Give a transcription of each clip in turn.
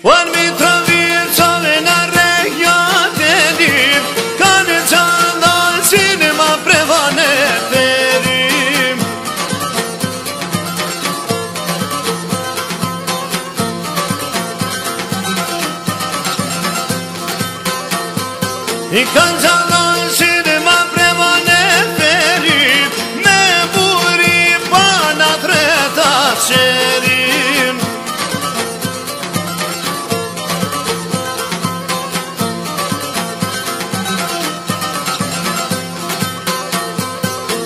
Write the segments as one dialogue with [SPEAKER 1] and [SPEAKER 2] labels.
[SPEAKER 1] Uan mi travicove na regjat e dim, kanë qandal sinema prevane perim. I kanë qandal sinema prevane perim, me buri pana treta qerim.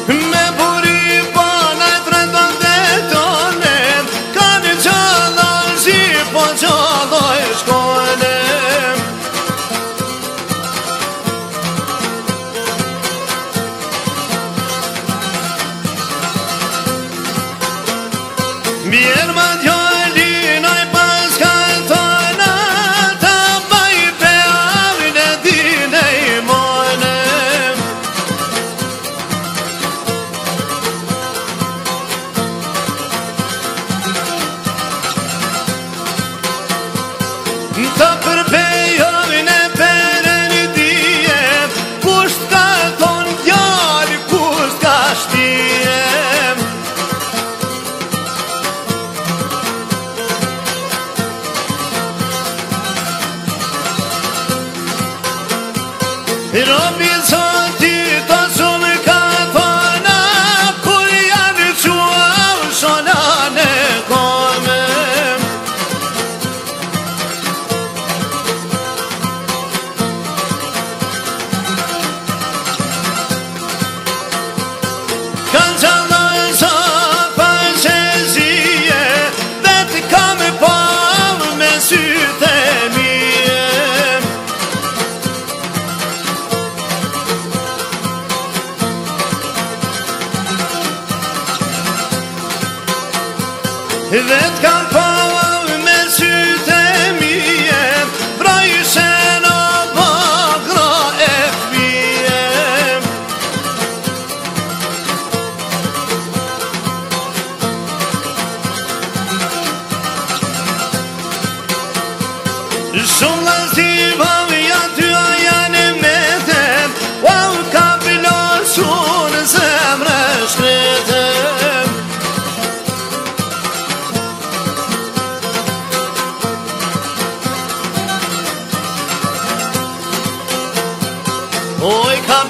[SPEAKER 1] Me buri pana treta detonem, kanë qandal si po qalloj shkonem. Mjerë ma djollinoj pas kantona, ta baj pe avin e dine i monem. Ta përpej avin e peren i dije, kusht ka ton djali, kusht ka shtijem. Robi zoti të shumë ka thona, kur janë qua u shonane kome. Kanë qalloj sot për qezije, dhe të kam e pavë me sytë e mije. Dhe t'kam pavë me sytë e mije, vraj se në bakra e fije. Shumë lazimë ja ty a janë me them, wow ka pilosun zemre shkretem. Oj kam